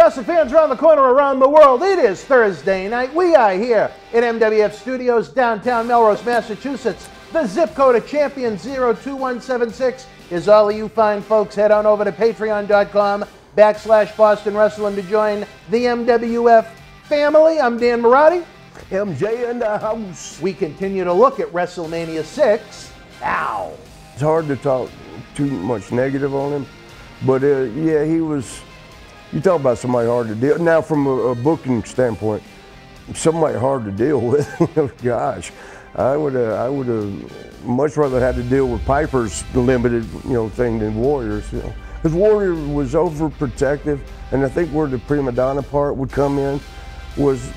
Wrestling fans around the corner, around the world, it is Thursday night. We are here at MWF Studios, downtown Melrose, Massachusetts. The zip code of champion 02176 is all of you fine folks. Head on over to patreon.com/Boston Wrestling to join the MWF family. I'm Dan Marty. MJ in the house. We continue to look at WrestleMania 6. Ow. It's hard to talk too much negative on him, but yeah, he was. You talk about somebody hard to deal. Now, from a booking standpoint, somebody hard to deal with. Gosh, I would have much rather had to deal with Piper's limited, thing than Warrior's. Because Warrior was overprotective, and I think where the prima donna part would come in was.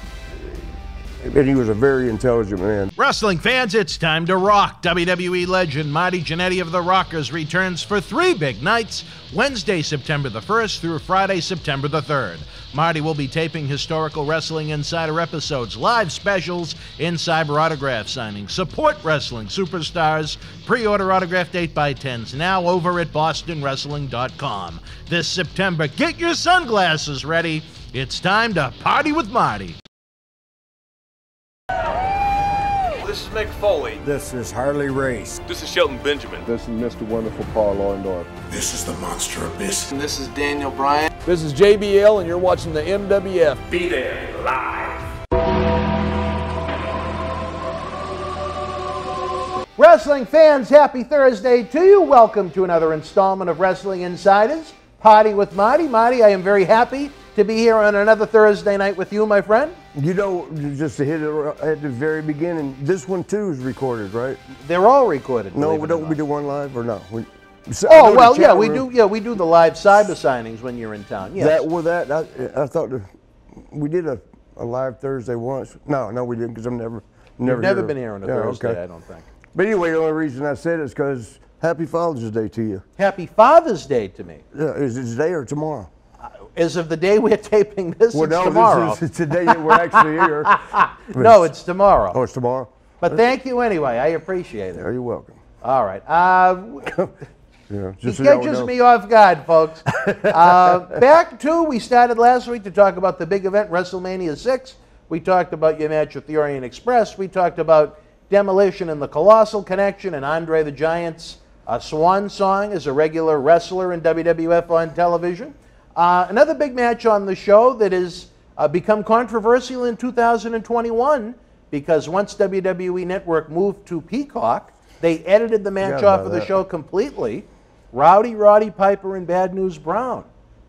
And he was a very intelligent man. Wrestling fans, it's time to rock. WWE legend Marty Jannetty of the Rockers returns for 3 big nights, Wednesday, September the 1st through Friday, September the 3rd. Marty will be taping historical Wrestling Insider episodes, live specials, Insider autograph signings, support wrestling superstars, pre-order autographed 8x10s now over at bostonwrestling.com. This September, get your sunglasses ready. It's time to party with Marty. This is Mick Foley. This is Harley Race. This is Shelton Benjamin. This is Mr. Wonderful Paul Orndorff. This is the Monster Abyss. And this is Daniel Bryan. This is JBL, and you're watching the MWF. Be there live. Wrestling fans, happy Thursday to you. Welcome to another installment of Wrestling Insiders. Party with Marty. Marty, I am very happy to be here on another Thursday night with you, my friend. Just to hit it at the very beginning, this one too is recorded, right? They're all recorded. No, don't we do one live or no? We do the live cyber signings when you're in town. Yes. I thought we did a live Thursday once. No, we didn't because I've never You've never been here on a Thursday, okay. I don't think. But anyway, the only reason I said it is because Happy Father's Day to you. Happy Father's Day to me. Yeah, is it today or tomorrow? As of the day we're taping this, it's tomorrow. This is today that we're actually here. No, it's tomorrow. Oh, it's tomorrow? But thank you anyway. I appreciate it. Yeah, you're welcome. All right. Just he catches me off guard, folks. We started last week to talk about the big event, WrestleMania 6. We talked about your match with the Orient Express. We talked about Demolition and the Colossal Connection and Andre the Giant's swan song as a regular wrestler in WWF on television. Another big match on the show that has become controversial in 2021 because once WWE Network moved to Peacock, they edited the match off of the show completely. Roddy Piper and Bad News Brown.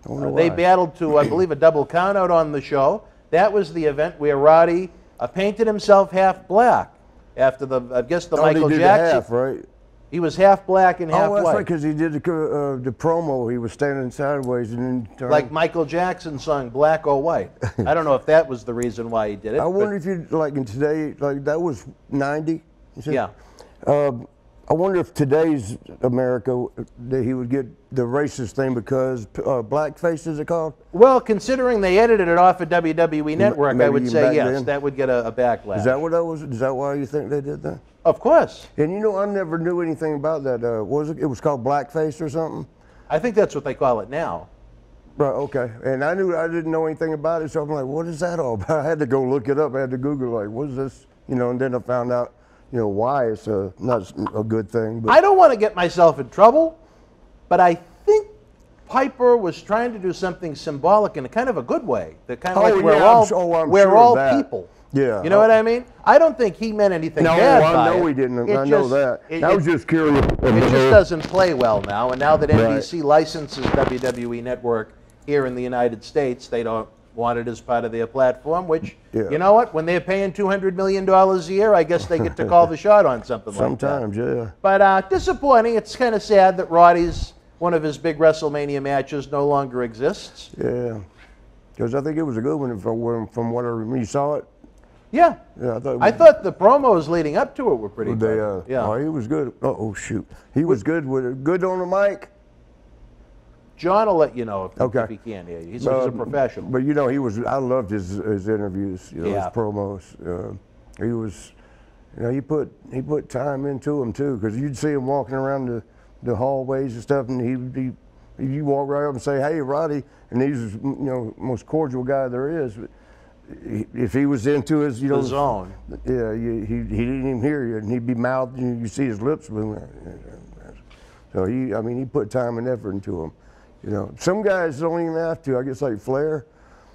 They battled to, I believe, a double countout on the show. That was the event where Roddy painted himself half black after the Michael Jackson. Half, right? He was half black and half white. Oh, that's right, because he did the promo. He was standing sideways and then turned. Like Michael Jackson sung Black or White. I don't know if that was the reason why he did it. I wonder if you, like in today, like that was 90. Yeah. I wonder if today's America, that he would get the racist thing because blackface, is it called? Well, considering they edited it off of WWE Network, I would say yes, that would get a backlash. Is that what that was? Is that why you think they did that? Of course. And I never knew anything about that. It was called blackface or something? I think that's what they call it now. Right, okay. And I didn't know anything about it, so I'm like, what is that all about? I had to go look it up. I had to Google, like, what is this? And then I found out, why it's not a good thing. But I don't want to get myself in trouble, but I think Piper was trying to do something symbolic in a kind of a good way. That kind of like we're all people. Yeah. You know what I mean? I don't think he meant anything bad by it. No, I know he didn't. I know that. I was just curious. It just doesn't play well now. And now that NBC licenses WWE Network here in the United States, they don't want it as part of their platform, which, you know what? When they're paying $200 million a year, I guess they get to call the shot on something like that. Sometimes, yeah. But disappointing. It's kind of sad that Roddy's, one of his big WrestleMania matches, no longer exists. Yeah. Because I think it was a good one from what you saw it. Yeah. I thought the promos leading up to it were pretty good. Yeah. Oh, he was good. Oh, shoot. He was good good on the mic. John will let you know if he can hear you. He's a professional. But he was. I loved his interviews. His promos. He was. He put time into them too, because you'd see him walking around the hallways and stuff, and he'd be You walk right up and say, "Hey, Roddy," and he's, you know, most cordial guy there is. If he was into his, you know, the zone, yeah, he didn't even hear you, and he'd be mouthing. You see his lips moving. So I mean, he put time and effort into him. You know, some guys don't even have to. I guess like Flair,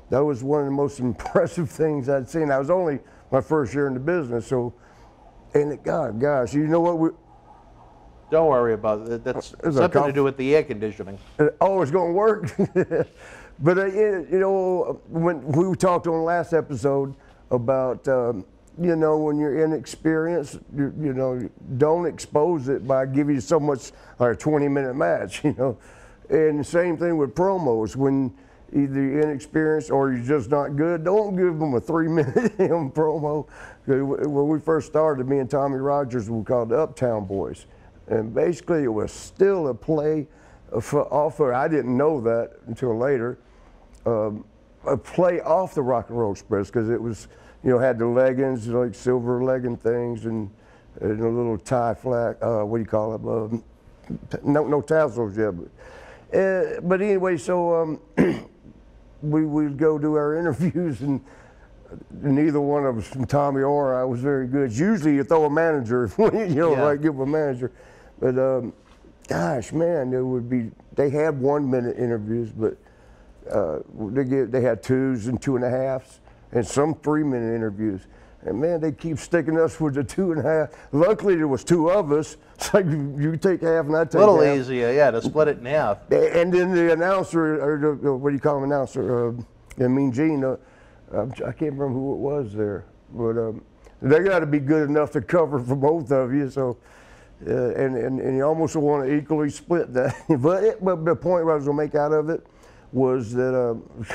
that was one of the most impressive things I'd seen. That was only my first year in the business, so, and gosh, you know what? Don't worry about it. That's something to do with the air conditioning. Oh, it's going to work. But you know, when we talked on the last episode about you know, when you're inexperienced, you know, don't expose it by giving you so much, like a 20-minute match. You know, and the same thing with promos. When either you're inexperienced or you're just not good, don't give them a 3-minute promo. When we first started, me and Tommy Rogers were called the Uptown Boys. And basically, it was still a play I didn't know that until later, a play off the Rock and Roll Express, because it was, you know, had the leggings, like silver legging things, and a little tie flag, what do you call it? No tassels yet. But anyway, so we would go do our interviews, and neither one of us, from Tommy or I, was very good. Usually you throw a manager, you know, yeah. like give a manager. But gosh, man, they had 1-minute interviews, but they had 2s and 2.5s, and some 3-minute interviews. And man, they keep sticking us with the 2.5. Luckily, there was 2 of us. It's like you take half and I take half. A little easier, yeah, to split it in half. And then the announcer, or what do you call him, announcer? Mean Gene. I can't remember who it was there, but they got to be good enough to cover for both of you. So, and you almost want to equally split that. but the point I was going to make out of it was that,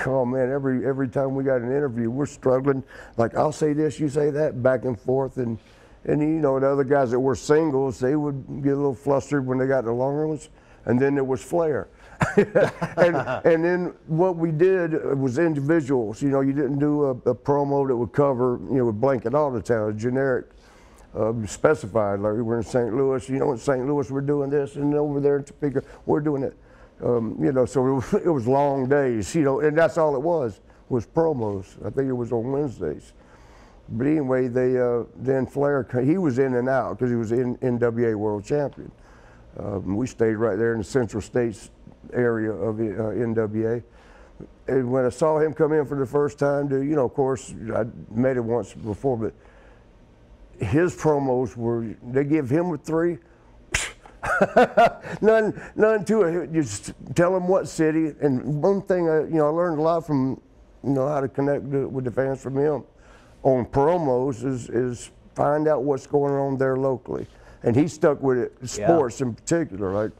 oh man, every time we got an interview, we're struggling. Like, I'll say this, you say that, back and forth, and you know, the other guys that were singles, they would get a little flustered when they got the longer ones, and then there was Flair. and then what we did was individuals. You know, you didn't do a promo that would cover, you know, would blanket all the town, generic, specified. Like, we're in St. Louis, you know, in St. Louis we're doing this, and over there in Topeka we're doing it. You know, so it was long days, you know, and that's all it was promos. I think it was on Wednesdays. But anyway, then Flair, he was in and out because he was NWA World Champion. We stayed right there in the Central States area of NWA. And when I saw him come in for the first time, you know, of course, I met him once before, but his promos were, they give him a 3. none to it. Just tell him what city. And one thing, you know, I learned a lot from, you know, how to connect with the fans from him on promos is find out what's going on there locally. And he stuck with it, sports in particular. Like,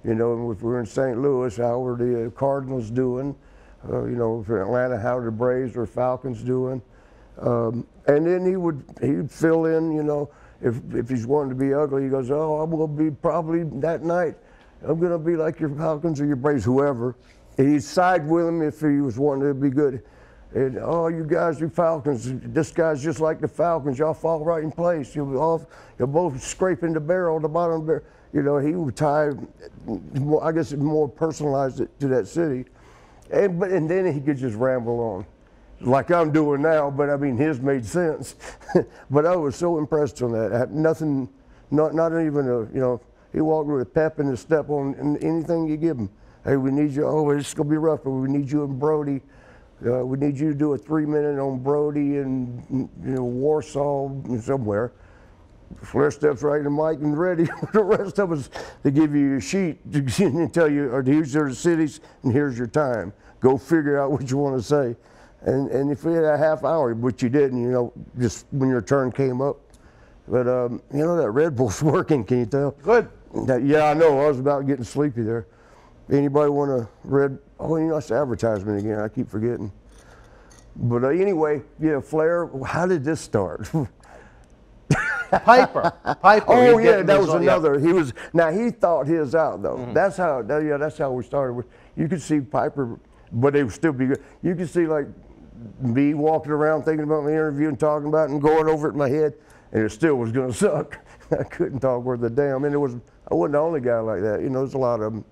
you know, if we're in St. Louis, how are the Cardinals doing? You know, for Atlanta, how are the Braves or Falcons doing? And then he'd fill in, you know, if he's wanting to be ugly, he goes, oh, I will be probably that night, I'm going to be like your Falcons or your Braves, whoever. And he'd side with him if he was wanting to be good. And, oh, you guys are Falcons. This guy's just like the Falcons. Y'all fall right in place. You're both scraping the barrel, the bottom of the barrel. You know, he would tie, I guess, more personalized it to that city. And then he could just ramble on, like I'm doing now, but I mean, his made sense. But I was so impressed on that. I had nothing, not even a, you know, he walked with a pep in his step on anything you give him. Hey, we need you, oh, it's going to be rough, but we need you and Brody. We need you to do a 3-minute on Brody and, you know, Warsaw somewhere. Flair steps right in the mic and ready. The rest of us, they give you a sheet and tell you, or here's your cities and here's your time. Go figure out what you want to say. And if we had a half hour, which you didn't, you know, just when your turn came up. But, you know, that Red Bull's working, can you tell? Good. Yeah, I know. I was about getting sleepy there. Anybody want a Red? Oh, you know, that's advertisement again. I keep forgetting. But anyway, yeah, Flair, how did this start? Piper. Oh yeah, that was another. He was, now he thought his out though. Mm-hmm. That's how we started. You could see Piper, but they would still be good. You could see like me walking around thinking about the interview and talking about it and going over it in my head, and it still was going to suck. I couldn't talk worth a damn. And I wasn't the only guy like that. You know, there's a lot of them.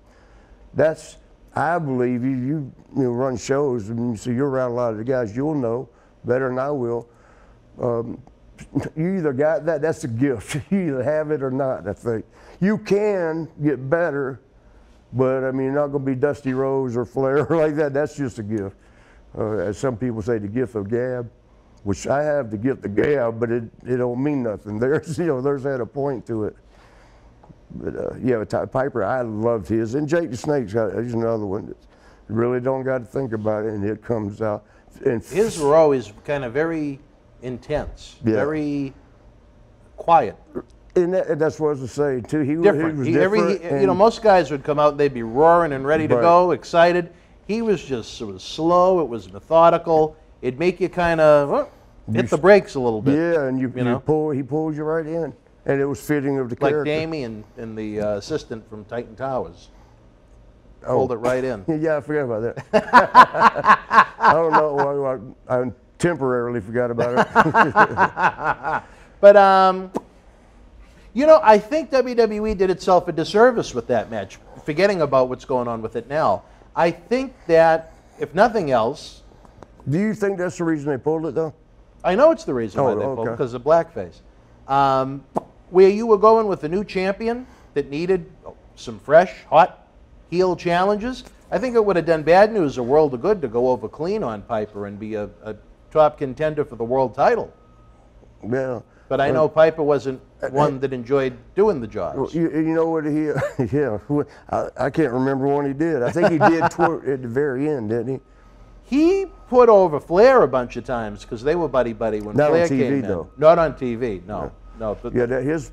That's I believe you run shows, and so you're around a lot of the guys. You'll know better than I will. You either got that. That's a gift. You either have it or not. I think you can get better, but I mean, you're not going to be Dusty Rhodes or Flair like that. That's just a gift. As some people say, the gift of gab, which I have the gift of gab, but it don't mean nothing. There's there's had a point to it. But yeah, Piper, I loved his, and Jake the Snake's he's another one that really don't got to think about it, and it comes out. And his were always kind of very intense, very quiet. And that's what I was to say too. He was different. Most guys would come out and they'd be roaring and ready to go, excited. He was just sort of slow. It was methodical. It'd make you kind of hit the brakes a little bit. Yeah, and he pulled you right in, and it was fitting of the character. Like Damien and the assistant from Titan Towers. Pulled it right in. Yeah, I forgot about that. I don't know. I temporarily forgot about it. But I think WWE did itself a disservice with that match, forgetting about what's going on with it now. I think that, if nothing else... Do you think that's the reason they pulled it, though? I know it's the reason why they pulled it, because of blackface. Where you were going with the new champion that needed some fresh, hot heel challenges, I think it would have done Bad News a world of good to go over clean on Piper and be a top contender for the world title. Yeah. But I know Piper wasn't one that enjoyed doing the jobs. You know what I can't remember when he did. I think he did at the very end, didn't he? He put over Flair a bunch of times because they were buddy-buddy when Flair came in. Though. Not on TV, no. Yeah, his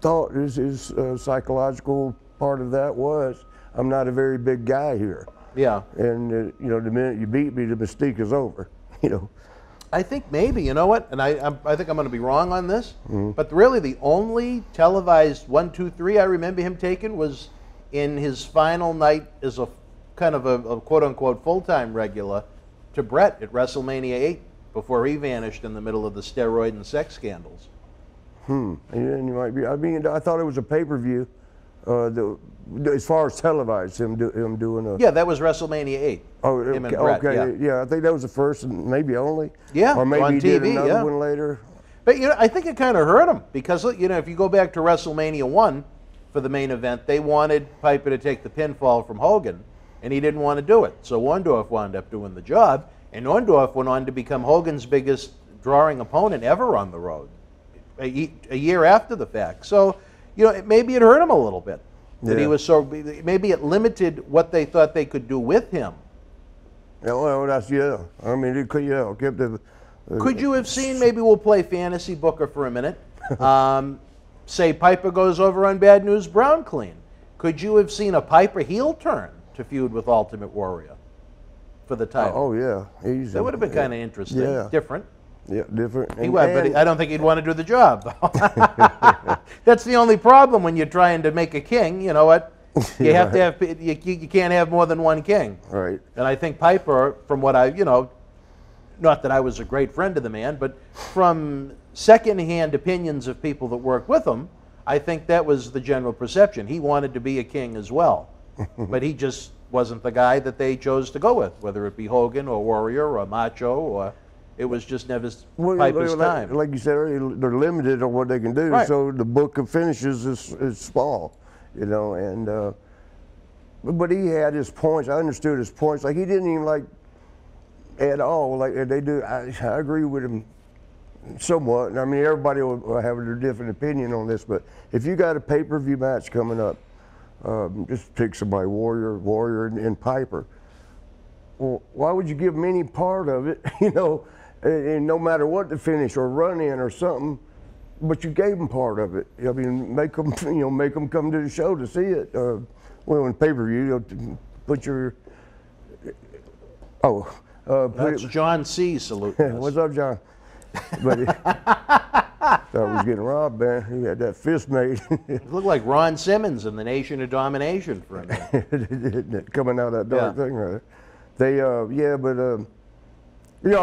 thought, his psychological part of that was, I'm not a very big guy here. Yeah. And, the minute you beat me, the mystique is over, I think maybe, you know what, and I think I'm going to be wrong on this, but really the only televised 1, 2, 3 I remember him taking was in his final night as a kind of a quote-unquote full-time regular to Brett at WrestleMania 8 before he vanished in the middle of the steroid and sex scandals. And you might be. I mean, I thought it was a pay-per-view. As far as televised, him doing a... Yeah, that was WrestleMania 8. Oh, him and Brett, okay. Yeah, I think that was the first and maybe only. Yeah, or maybe on he TV, did another one later. But I think it kind of hurt him because if you go back to WrestleMania 1 for the main event, they wanted Piper to take the pinfall from Hogan, and he didn't want to do it. So Orndorff wound up doing the job, and Orndorff went on to become Hogan's biggest drawing opponent ever on the road a year after the fact. So, maybe it hurt him a little bit that he was so. Maybe it limited what they thought they could do with him. Yeah, well, I mean, it could. Yeah, kept the. Could you have seen? Maybe we'll play fantasy booker for a minute. Say Piper goes over on Bad News Brown clean. Could you have seen a Piper heel turn to feud with Ultimate Warrior for the title? Oh yeah, easy. That would have been kind of interesting. Yeah. Different. Yeah, different. But I don't think he'd want to do the job. That's the only problem when you're trying to make a king. You know what? You have to have. You can't have more than one king. Right. And I think Piper, from what not that I was a great friend of the man, but from secondhand opinions of people that work with him, I think that was the general perception. He wanted to be a king as well, but he just wasn't the guy that they chose to go with, whether it be Hogan or Warrior or Macho or. It was just never Piper's time. Like you said earlier, they're limited on what they can do, so the book of finishes is small, and but he had his points. I understood his points. Like he didn't even like at all like they do. I agree with him somewhat. I mean, everybody will have their different opinion on this, but if you got a pay-per-view match coming up, just pick somebody, Warrior and Piper. Well, why would you give them any part of it, and no matter what the finish or run in or something, but you gave them part of it. I mean, make them come to the show to see it. In pay-per-view, put your. That's John C. saluting. What's up, John? But thought he was getting robbed, man. He had that fist made. It looked like Ron Simmons in the Nation of Domination for a minute. Coming out of that dark thing, right? They, I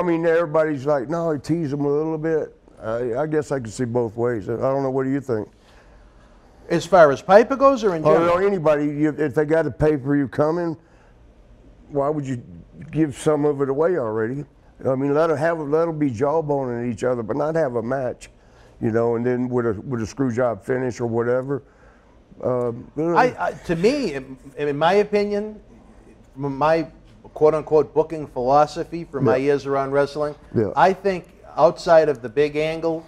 mean, everybody's like, no, he teased them a little bit. I guess I can see both ways. I don't know, what do you think? As far as Piper goes or in general? Or anybody, if they got a pay-per-view coming, why would you give some of it away already? I mean, let them be jawboning at each other, but not have a match, you know, and then with a screw job finish or whatever. To me, in my opinion, my quote-unquote booking philosophy for my years around wrestling, I think outside of the big angle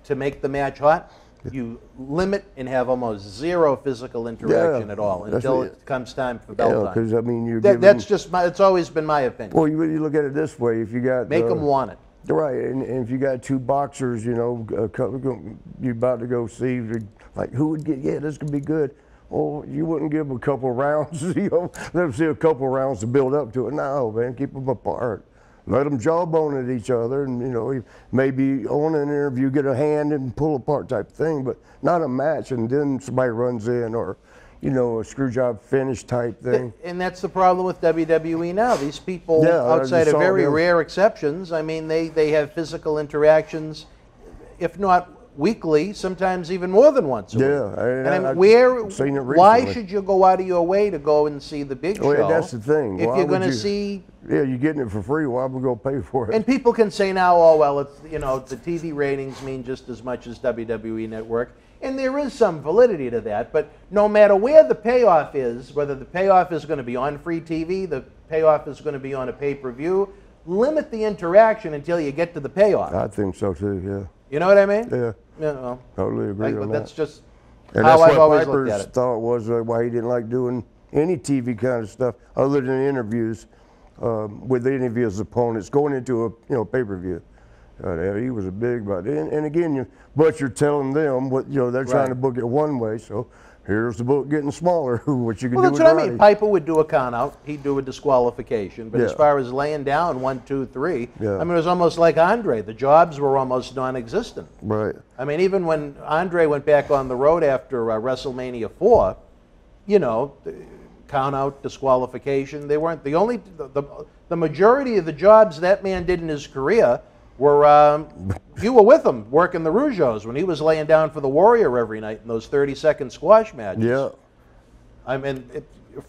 to make the match hot, you limit and have almost zero physical interaction at all until it comes time for bell time. Because I mean, that's just it's always been my opinion. Well, you look at it this way: if you got make them want it, right? And if you got two boxers, you know, you're about to go see, like who would get? Yeah, this could be good. Well, you wouldn't give them a couple rounds, you know, let them see a couple rounds to build up to it. No, man, keep them apart. Let them jawbone at each other, and you know, maybe on an interview get a hand and pull apart type thing, but not a match. And then somebody runs in, or you know, a screw job finish type thing. And that's the problem with WWE now. These people, outside of very rare exceptions, I mean, they have physical interactions, if not weekly, sometimes even more than once a week. And I mean, why should you go out of your way to go and see the big show? That's the thing. If you're going to see... Yeah, you're getting it for free. Why would we go pay for it? And people can say now, oh, well, it's, you know, the TV ratings mean just as much as WWE Network. And there is some validity to that. But no matter where the payoff is, whether the payoff is going to be on free TV, the payoff is going to be on a pay-per-view, limit the interaction until you get to the payoff. I think so, too, yeah. You know what I mean? Yeah. Yeah, well, totally agree on that. That's just how I've always looked at it. Thought was why he didn't like doing any TV kind of stuff other than interviews with any of his opponents going into a pay-per-view. He was a big about it. And again, but you're telling them what they're trying to book it one way. So here's the book getting smaller. What you can do that's with what Roddy. I mean. Piper would do a count out. He'd do a disqualification. But as far as laying down 1, 2, 3, I mean, it was almost like Andre. The jobs were almost non-existent. Right. I mean, even when Andre went back on the road after WrestleMania 4, you know, count out, disqualification. They weren't the only. The majority of the jobs that man did in his career were you were with him working the Rougeaus when he was laying down for the Warrior every night in those 30-second squash matches. Yeah. I mean,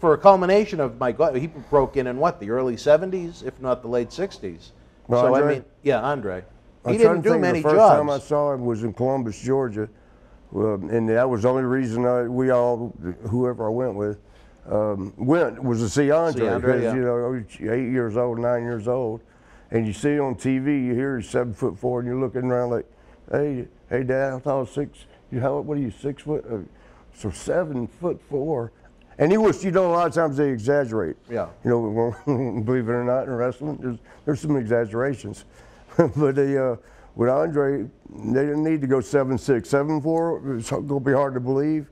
for a culmination of, my God, he broke in what, the early 70s, if not the late 60s. Well, so, Andre? I mean, yeah, Andre. He I'm didn't do many jobs. The first time I saw him was in Columbus, Georgia. And that was the only reason whoever I went with, was to see Andre. Because, you know, 8 years old, 9 years old. And you see on TV, you hear he's 7'4", and you're looking around like, hey, Dad, I thought I was 6. What are you, 6 foot? So 7'4". And he was, you know, a lot of times they exaggerate. Yeah. You know, believe it or not, in wrestling, there's some exaggerations. But with Andre, they didn't need to go 7'6". 7'4", it's going to be hard to believe.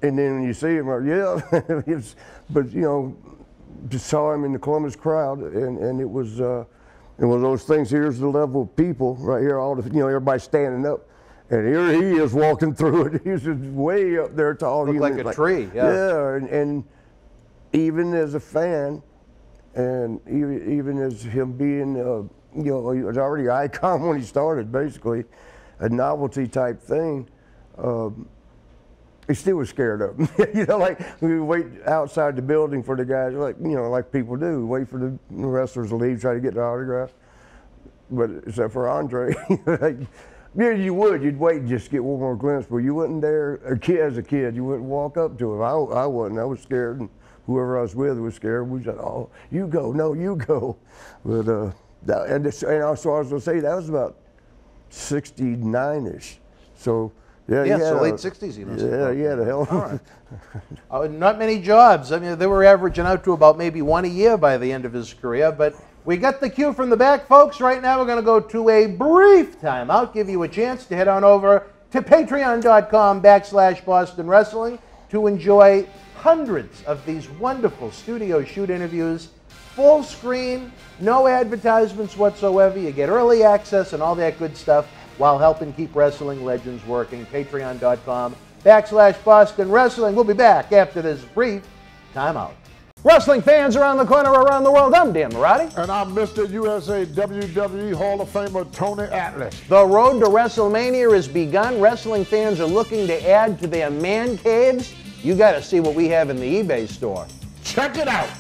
And then when you see him, but you know, just saw him in the Columbus crowd, and it was one of those things. Here's the level of people right here, all the, you know, everybody standing up, and here he is walking through it. He's just way up there tall. Looked like a tree. Yeah. Yeah, and even as a fan, and even as him being, you know, he was already an icon when he started, basically, a novelty type thing. He still was scared of him. You know, like we would wait outside the building for the guys, like, you know, like people do, wait for the wrestlers to leave, try to get the autograph. But except for Andre, like, yeah, you'd wait and just get one more glimpse, but you wouldn't dare, as a kid, you wouldn't walk up to him. I wasn't, I was scared, and whoever I was with was scared. We said, oh, you go, no, you go. But, and also I was gonna say, that was about 69-ish. So, yeah, so late 60s he must have. Yeah, the hell. All right. Not many jobs. I mean, they were averaging out to about maybe 1 a year by the end of his career. But we got the cue from the back, folks. Right now we're going to go to a brief timeout, give you a chance to head on over to patreon.com/Boston Wrestling to enjoy hundreds of these wonderful studio shoot interviews, full screen, no advertisements whatsoever. You get early access and all that good stuff, while helping keep wrestling legends working. Patreon.com/Boston Wrestling. We'll be back after this brief timeout. Wrestling fans around the corner, around the world, I'm Dan Roddy. And I'm Mr. USA WWE Hall of Famer Tony Atlas. The road to WrestleMania has begun. Wrestling fans are looking to add to their man caves. You got to see what we have in the eBay store. Check it out.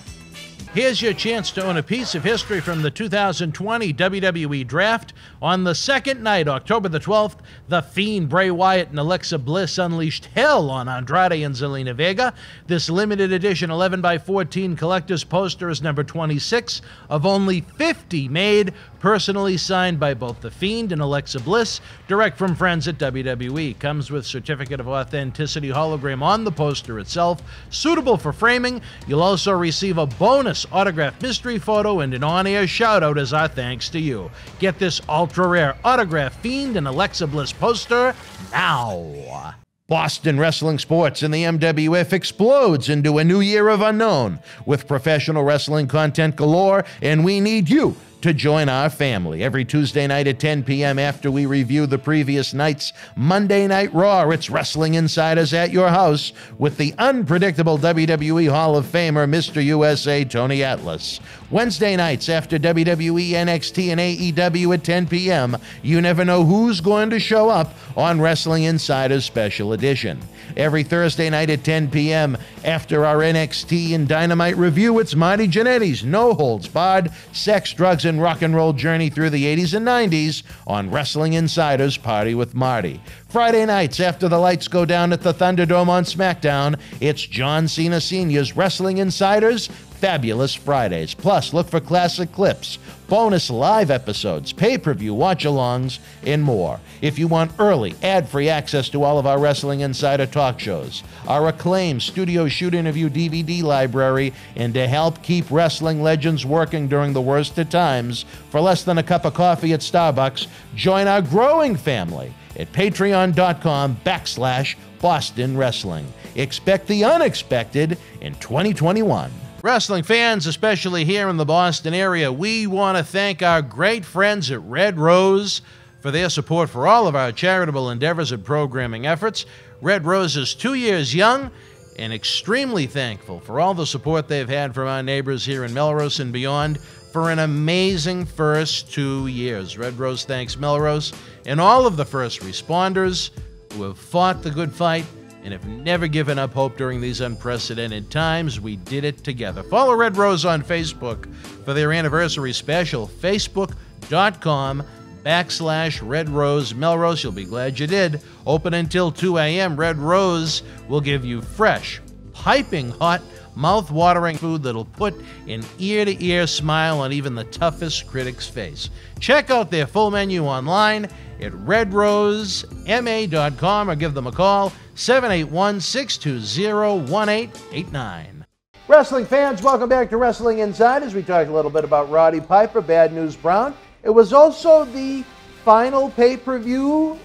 Here's your chance to own a piece of history from the 2020 WWE Draft. On the second night, October the 12th, The Fiend, Bray Wyatt, and Alexa Bliss unleashed hell on Andrade and Zelina Vega. This limited edition 11x14 collector's poster is number 26 of only 50 made, personally signed by both The Fiend and Alexa Bliss, direct from friends at WWE. Comes with certificate of authenticity hologram on the poster itself, suitable for framing. You'll also receive a bonus autographed mystery photo and an on-air shout-out as our thanks to you. Get this ultra-rare autographed Fiend and Alexa Bliss poster now. Boston Wrestling Sports and the MWF explodes into a new year of unknown with professional wrestling content galore, and we need you to join our family. Every Tuesday night at 10 p.m. after we review the previous night's Monday Night Raw, it's Wrestling Insiders at your house with the unpredictable WWE Hall of Famer, Mr. USA, Tony Atlas. Wednesday nights after WWE, NXT, and AEW at 10 p.m., you never know who's going to show up on Wrestling Insiders Special Edition. Every Thursday night at 10 p.m. after our NXT and Dynamite review, it's Marty Jannetty's no-holds-barred sex, drugs, and rock and roll journey through the 80s and 90s on Wrestling Insiders Party with Marty. Friday nights after the lights go down at the Thunderdome on SmackDown, it's John Cena Sr.'s Wrestling Insiders Fabulous Fridays. Plus, look for classic clips, bonus live episodes, pay-per-view watch-alongs, and more. If you want early, ad-free access to all of our Wrestling Insider talk shows, our acclaimed studio shoot interview DVD library, and to help keep wrestling legends working during the worst of times, for less than a cup of coffee at Starbucks, join our growing family at patreon.com/Boston Wrestling. Expect the unexpected in 2021. Wrestling fans, especially here in the Boston area, we want to thank our great friends at Red Rose for their support for all of our charitable endeavors and programming efforts. Red Rose is 2 years young and extremely thankful for all the support they've had from our neighbors here in Melrose and beyond for an amazing first 2 years. Red Rose thanks Melrose and all of the first responders who have fought the good fight and have never given up hope during these unprecedented times. We did it together. Follow Red Rose on Facebook for their anniversary special, facebook.com/Red Rose Melrose. You'll be glad you did. Open until 2 a.m. Red Rose will give you fresh, piping hot, mouth-watering food that'll put an ear-to-ear smile on even the toughest critic's face. Check out their full menu online at redrosema.com or give them a call, 781-620-1889. Wrestling fans, welcome back to Wrestling Insiders. We talked a little bit about Roddy Piper, Bad News Brown. It was also the final pay-per-view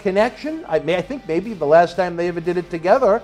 connection. I think maybe the last time they ever did it together.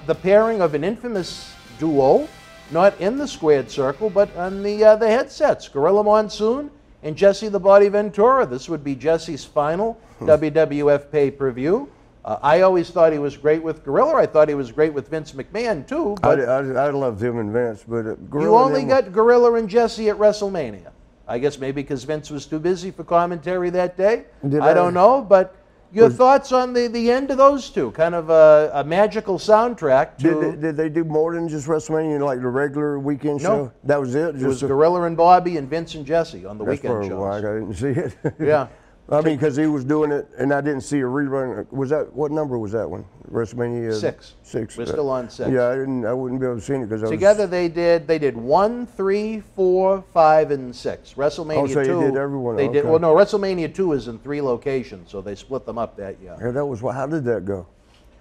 The pairing of an infamous duo, not in the squared circle, but on the headsets. Gorilla Monsoon and Jesse the Body Ventura. This would be Jesse's final WWF pay-per-view. I always thought he was great with Gorilla. I thought he was great with Vince McMahon, too. But I loved him and Vince, but Gorilla... You only got Gorilla and Jesse at WrestleMania. I guess maybe because Vince was too busy for commentary that day. I don't know, but your thoughts on the end of those two? Kind of a magical soundtrack to... Did they do more than just WrestleMania, like the regular weekend show? No. That was it? It was Gorilla and Bobby and Vince and Jesse on the weekend shows. Why I didn't see it. Yeah. I mean, because he was doing it, and I didn't see a rerun. Was that, what number was that one? WrestleMania 6. 6. We're still on 6. Yeah, I wouldn't be able to see it because together they did 1, 3, 4, 5, and 6. WrestleMania 2. You did every one. They did. Well, no, WrestleMania 2 is in 3 locations, so they split them up that year. Yeah, that was how did that go?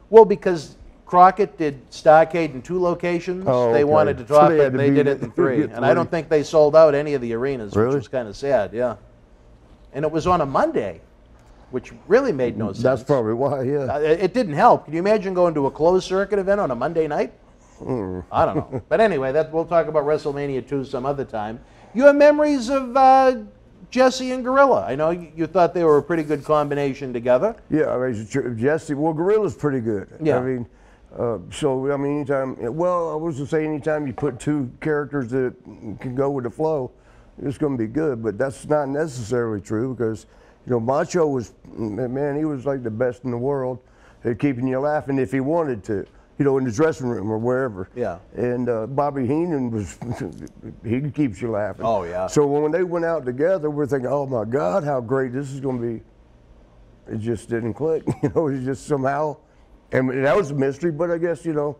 Well, because Crockett did Starrcade in 2 locations. They wanted to top it, and they did it in 3. And I don't think they sold out any of the arenas, which was kind of sad. Yeah. And it was on a Monday, which really made no sense. That's probably why, yeah. It didn't help. Can you imagine going to a closed circuit event on a Monday night? I don't know. But anyway, we'll talk about WrestleMania 2 some other time. You have memories of Jesse and Gorilla. I know you thought they were a pretty good combination together. Yeah, I mean, Jesse, well, Gorilla's pretty good. Yeah. I mean, so, I mean, anytime you put 2 characters that can go with the flow, it's going to be good, but that's not necessarily true because, you know, Macho was, man, he was like the best in the world at keeping you laughing if he wanted to. you know, in the dressing room or wherever. Yeah. And Bobby Heenan he keeps you laughing. Oh, yeah. So when they went out together, we're thinking, oh my God, how great this is going to be. It just didn't click, you know, it just somehow, and that was a mystery, but I guess, you know,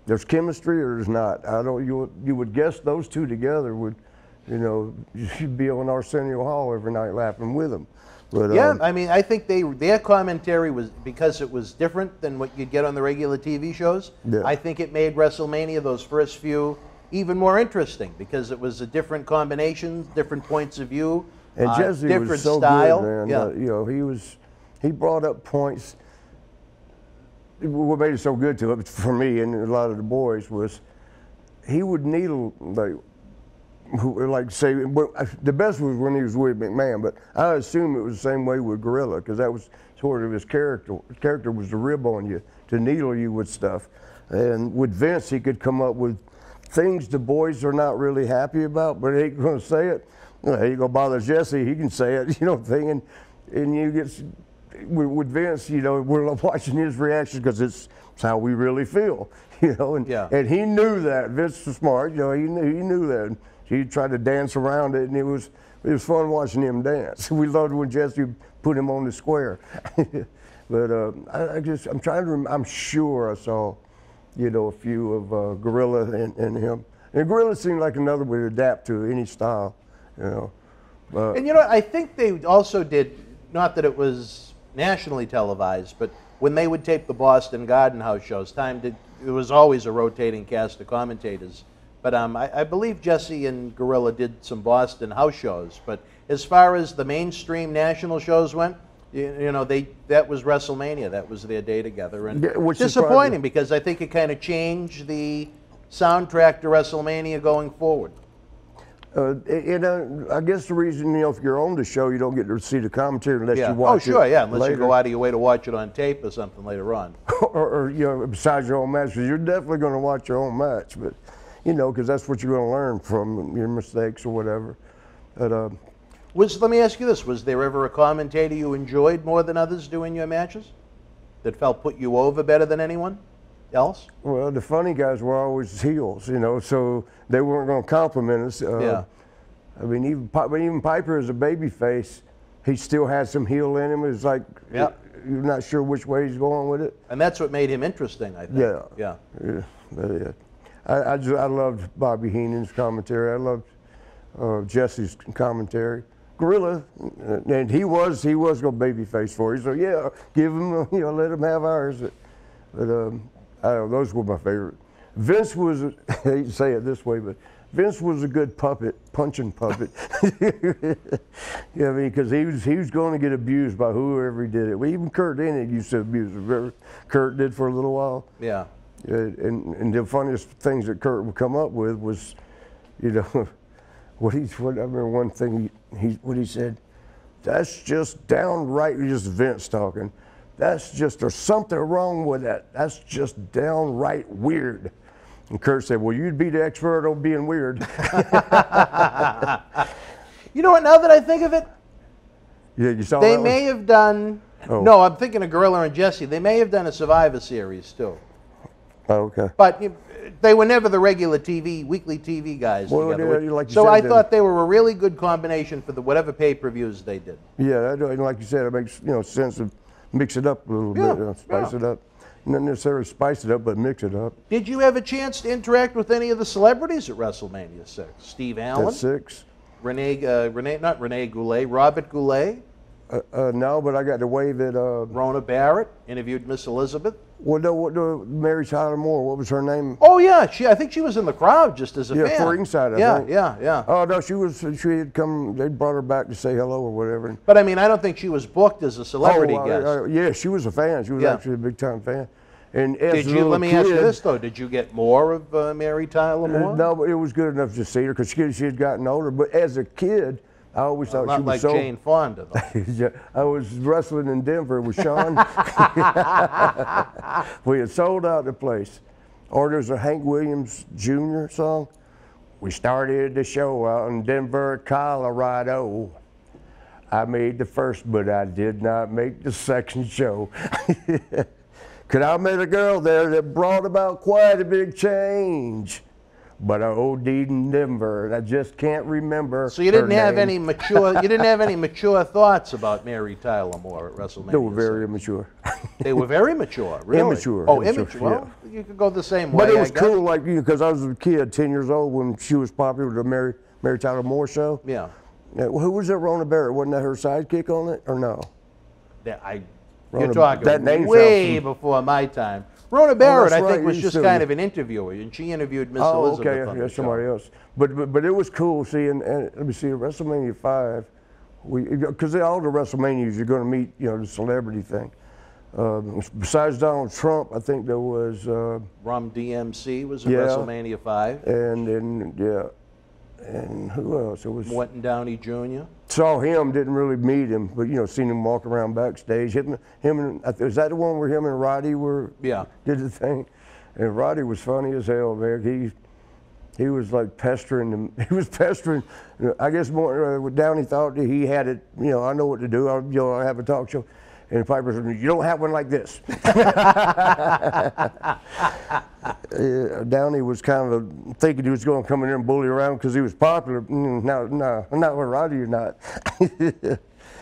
there's chemistry or there's not. I don't, you would guess those two together would, you know, you'd be on Arsenio Hall every night laughing with them. But, yeah, I mean, I think their commentary was, because it was different than what you'd get on the regular TV shows, Yeah. I think it made WrestleMania, those first few, even more interesting because it was a different combination, different points of view, And Jesse different was so style. good, man. Yeah. You know, he brought up points. What made it so good to it for me and a lot of the boys was he would needle like say the best was when he was with McMahon, but I assume it was the same way with Gorilla because that was sort of his character. His character was to rib on you, to needle you with stuff, and with Vince he could come up with things the boys are not really happy about, but he ain't gonna say it. You know, he ain't gonna bother Jesse. He can say it, you know, thing, and you get. With Vince, you know, we're watching his reactions because it's how we really feel, you know. And, yeah. and he knew that. Vince was smart, you know. He knew that. He tried to dance around it, and it was fun watching him dance. We loved when Jesse put him on the square. But I'm sure I saw, you know, a few of Gorilla and him. And Gorilla seemed like another way to adapt to any style, you know. And you know, I think they also did, not that it was nationally televised, but when they would tape the Boston Garden House shows, it was always a rotating cast of commentators. But I believe Jesse and Gorilla did some Boston house shows. But as far as the mainstream national shows went, you know, that was WrestleMania. That was their day together, and which disappointing because I think it kind of changed the soundtrack to WrestleMania going forward. I guess the reason, you know, if you're on the show, you don't get to see the commentary unless you watch it. Oh, sure, yeah, unless later. you go out of your way to watch it on tape or something later on. or you know, besides your own match, because you're definitely going to watch your own match, but you know, because that's what you're going to learn from your mistakes or whatever. But let me ask you this: was there ever a commentator you enjoyed more than others doing your matches, that put you over better than anyone else? Well, the funny guys were always heels, you know, so they weren't going to compliment us. Yeah. I mean, even Piper as a baby face, he still had some heel in him. It was like, yeah. You're not sure which way he's going with it. And that's what made him interesting, I think. Yeah. Yeah. Yeah. I loved Bobby Heenan's commentary. I loved Jesse's commentary. Gorilla, and he was going baby face for you. So yeah, give him, you know, let him have ours. But I don't know, those were my favorite. Vince was, I hate to say it this way, but Vince was a good punching puppet. Yeah, I mean, because he was going to get abused by whoever he did it. Well, even Kurt Hennig used to abuse him. Kurt did for a little while. Yeah. And the funniest things that Kurt would come up with was, you know, I remember one thing what he said, that's just downright, just Vince talking. There's something wrong with that. That's just downright weird. And Kurt said, well, you'd be the expert on being weird. You know what, now that I think of it, Yeah, you saw they that may have done, no, I'm thinking of Gorilla and Jesse. They may have done a Survivor Series too. Oh, okay. But they were never the regular weekly TV guys together. Yeah, like you so said, I thought they were a really good combination for whatever pay-per-views they did. Yeah, like you said, it makes sense to mix it up a little bit, spice it up. Not necessarily spice it up, but mix it up. Did you have a chance to interact with any of the celebrities at WrestleMania 6? Steve Allen? That's 6. Not Rene Goulet, Robert Goulet? No, but I got to wave at... Rona Barrett interviewed Miss Elizabeth. Well, no, Mary Tyler Moore, what was her name? Oh, yeah, I think she was in the crowd just as a fan. Yeah, for ringside, I think. Yeah. Oh, no, she had come, they brought her back to say hello or whatever. But, I mean, I don't think she was booked as a celebrity guest. Yeah, she was a fan. She was actually a big-time fan. And as let me ask you this, though. Did you get more of Mary Tyler Moore? No, but it was good enough to see her because she had gotten older. But as a kid, I always thought she was like Jane Fonda, though. Yeah, I was wrestling in Denver with Sean. We had sold out the place. Orders a Hank Williams Jr. song. We started the show out in Denver, Colorado. I made the first, but I did not make the second show. Because I met a girl there that brought about quite a big change. But I OD'd in Denver, and I just can't remember. So you didn't her have name. any mature. You didn't have any mature thoughts about Mary Tyler Moore at WrestleMania. They were very immature. They were very mature. Really? Immature. Oh, immature, immature. Well, you could go the same way. But it was I guess. cool, like, because I was a kid, 10 years old, when she was popular with the Mary Tyler Moore show. Yeah. Who was that? Rona Barrett? Wasn't that her sidekick on it, or no? You're talking that name way sounds before my time. Rona Barrett, that's I think, right, was you just still- kind of an interviewer, and she interviewed Miss Oh, Elizabeth okay, on yeah, the somebody show. else. But it was cool seeing. Let me see, at WrestleMania 5, because all the WrestleManias you're going to meet, the celebrity thing. Besides Donald Trump, I think there was. Rum DMC was at Yeah. WrestleMania 5. And who else? It was. Morton Downey Jr. Saw him, didn't really meet him, but seen him walk around backstage. Him and is that the one where him and Roddy did the thing? And Roddy was funny as hell, man. He was like pestering him. He was pestering. I guess more Downey thought that he had it. I know what to do. I'll have a talk show. And Piper said, "You don't have one like this." Downey was kind of thinking he was going to come in there and bully around because he was popular. No, not with Roddy or not. Do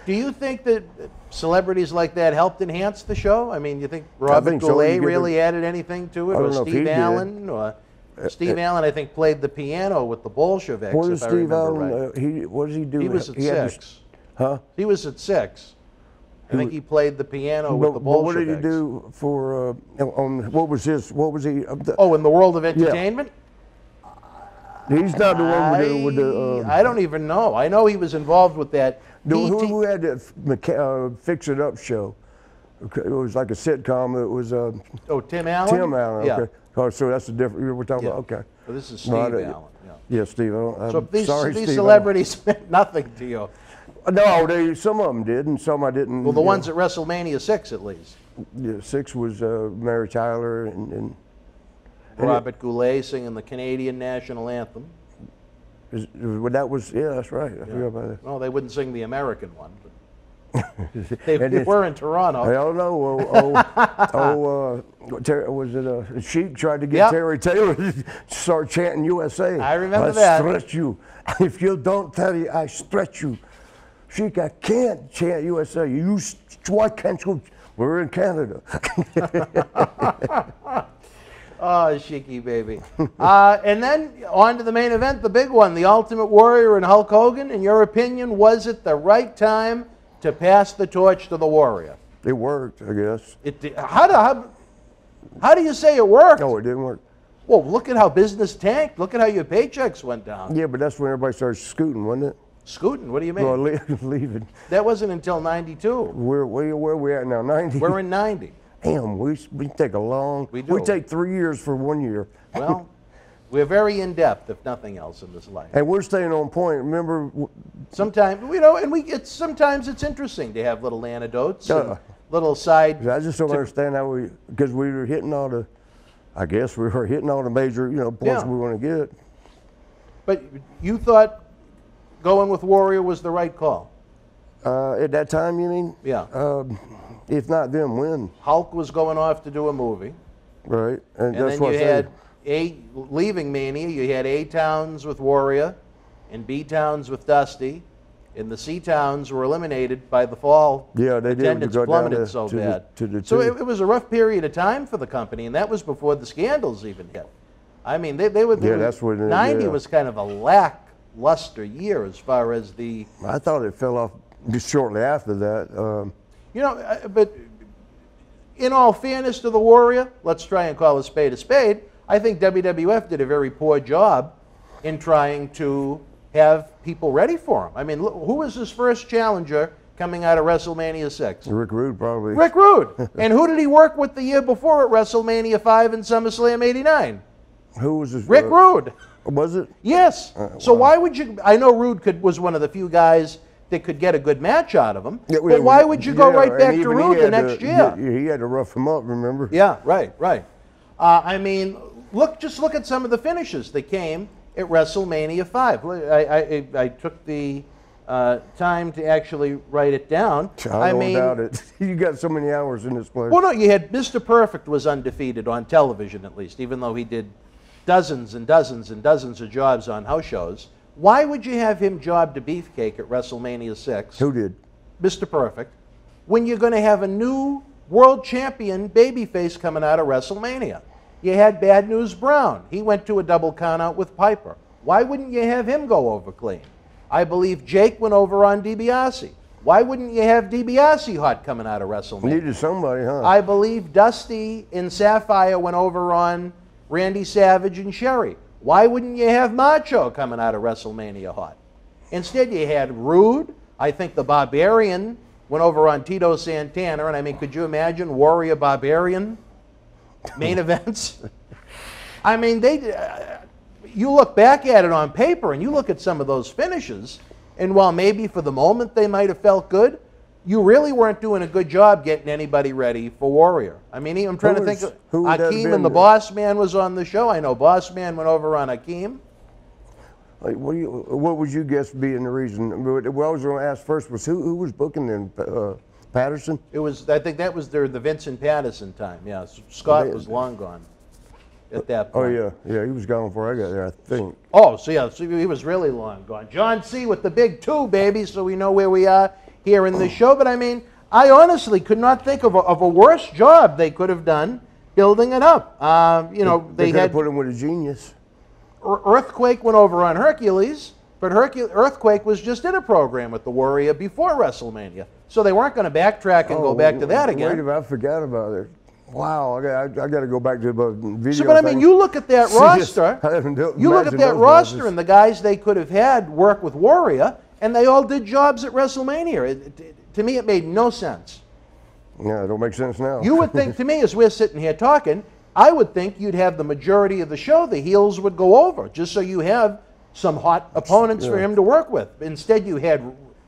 you think that celebrities like that helped enhance the show? I mean, you think Robert think so. Goulet really added anything to it, I or don't know if he Steve did. Allen, or Steve Allen? I think played the piano with the Bolsheviks. What if is I Steve remember Allen? right. What does he do? He was at had 6. Huh? He was at 6. I think he played the piano with the But Bolsheviks. what did he do for? What was his? What was he? Oh, in the world of entertainment? He's not the one with the. I don't even know. I know he was involved with that. Who had that Fix It Up show? It was like a sitcom. It was. Tim Allen? Tim Allen. Yeah. Okay. Oh, so that's the different. We're talking about. Okay. Well, this is Steve Right, Allen. Yeah. Yeah, Steve. So these Steve celebrities meant nothing to you. No, some of them did, and some I didn't. Well, the ones at WrestleMania 6, at least. Yeah, 6 was Mary Tyler and Robert Goulet singing the Canadian national anthem. that was that's right. I forgot about that. No, they wouldn't sing the American one. But they were in Toronto. I don't know. Was it Sheik tried to get Yep. Terry Taylor to start chanting USA? I remember I that. stretch you. If you don't tell you, I stretch you. Sheik, I can't chant USA. Why can't you? We're in Canada. Oh, Sheiky baby. And then on to the main event, the big one, the Ultimate Warrior and Hulk Hogan. In your opinion, was it the right time to pass the torch to the Warrior? It worked, I guess. How do you say it worked? No, it didn't work. Well, look at how business tanked. Look at how your paychecks went down. Yeah, but that's when everybody started scooting, wasn't it? Scooting? What do you mean? Well, leaving. That wasn't until 92. Where are we at now? 90? We're in 90. Damn, we take a long. We do. We take 3 years for 1 year. Well, we're very in-depth, if nothing else, in this life. And we're staying on point. Remember, Sometimes, sometimes it's interesting to have little anecdotes, and little side. I just don't understand how because we were hitting all the, I guess we were hitting all the major, points we want to get. But you thought going with Warrior was the right call? At that time, you mean? Yeah. If not, then when? Hulk was going off to do a movie. Right. And that's then what you I said. had leaving Mania, you had A towns with Warrior and B towns with Dusty, and the C towns were eliminated by the fall. Yeah, they did. Attendance Go down plummeted so bad. So it was a rough period of time for the company, and that was before the scandals even hit. I mean, they were. That's when 90 was kind of a lackluster year as far as the. I thought it fell off just shortly after that. But in all fairness to the Warrior, let's try and call a spade a spade. I think WWF did a very poor job in trying to have people ready for him. I mean, who was his first challenger coming out of WrestleMania 6? Rick Rude, probably. Rick Rude. And who did he work with the year before at WrestleMania 5 and SummerSlam 89? Who was his? Rick Rude. Was it? Yes. So why would you? I know Rude was one of the few guys that could get a good match out of him. But why would you go right back to Rude the next year? He had to rough him up, remember? Yeah, right. I mean, just look at some of the finishes that came at WrestleMania 5. I took the time to actually write it down. I don't doubt it. You got so many hours in this place. Well, no, you had Mr. Perfect was undefeated on television at least, even though he did dozens and dozens and dozens of jobs on house shows. Why would you have him job to Beefcake at WrestleMania 6? Who did? Mr. Perfect. When you're going to have a new world champion babyface coming out of WrestleMania. You had Bad News Brown. He went to a double countout with Piper. Why wouldn't you have him go over clean? I believe Jake went over on DiBiase. Why wouldn't you have DiBiase hot coming out of WrestleMania? Needed somebody, huh? I believe Dusty in Sapphire went over on Randy Savage and Sherry. Why wouldn't you have Macho coming out of WrestleMania hot? Instead, you had Rude. I think the Barbarian went over on Tito Santana. And I mean, could you imagine Warrior Barbarian main events? I mean, you look back at it on paper and you look at some of those finishes, and while maybe for the moment they might have felt good, you really weren't doing a good job getting anybody ready for Warrior. I mean, I'm trying to think of Hakeem and the Boss Man was on the show. I know Boss Man went over on Hakeem. Like, what would you guess being the reason? What I was going to ask first was who was booking then? Patterson? It was. I think that was the Vincent Patterson time. Yeah, Scott was long gone at that point. Oh yeah, he was gone before I got there, I think. Oh, so yeah, so he was really long gone. John C. with the big 2, baby. So we know where we are here in this show. But I mean, I honestly could not think of a worse job they could have done building it up. You know, they had put him with a genius. Earthquake went over on Hercules, but Earthquake was just in a program with the Warrior before WrestleMania, so they weren't going to backtrack and go back to that again. Wait, I forgot about it. Wow, I got to go back to the video. So, but I mean, you look at that roster. You look at that roster and the guys they could have had work with Warrior, and they all did jobs at WrestleMania. To me, it made no sense. Yeah, it don't make sense now. You would think, to me, as we're sitting here talking, I would think you'd have the majority of the show, the heels would go over, just so you have some hot opponents for him to work with. Instead, you had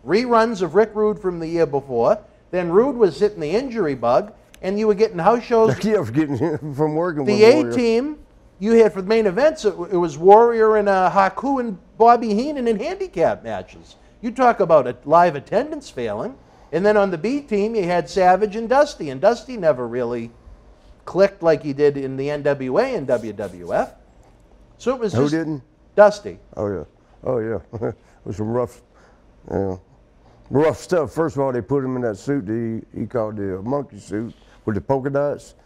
reruns of Rick Rude from the year before, then Rude was hitting the injury bug, and you were getting house shows. Yeah, getting him from working with the A-team, you had for the main events, it was Warrior and Haku and Bobby Heenan in handicap matches. You talk about a live attendance failing. And then on the B-team, you had Savage and Dusty never really clicked like he did in the NWA and WWF. So it was Who just didn't? Dusty. Oh yeah. It was some rough stuff. First of all, they put him in that suit that he called the monkey suit with the polka dots.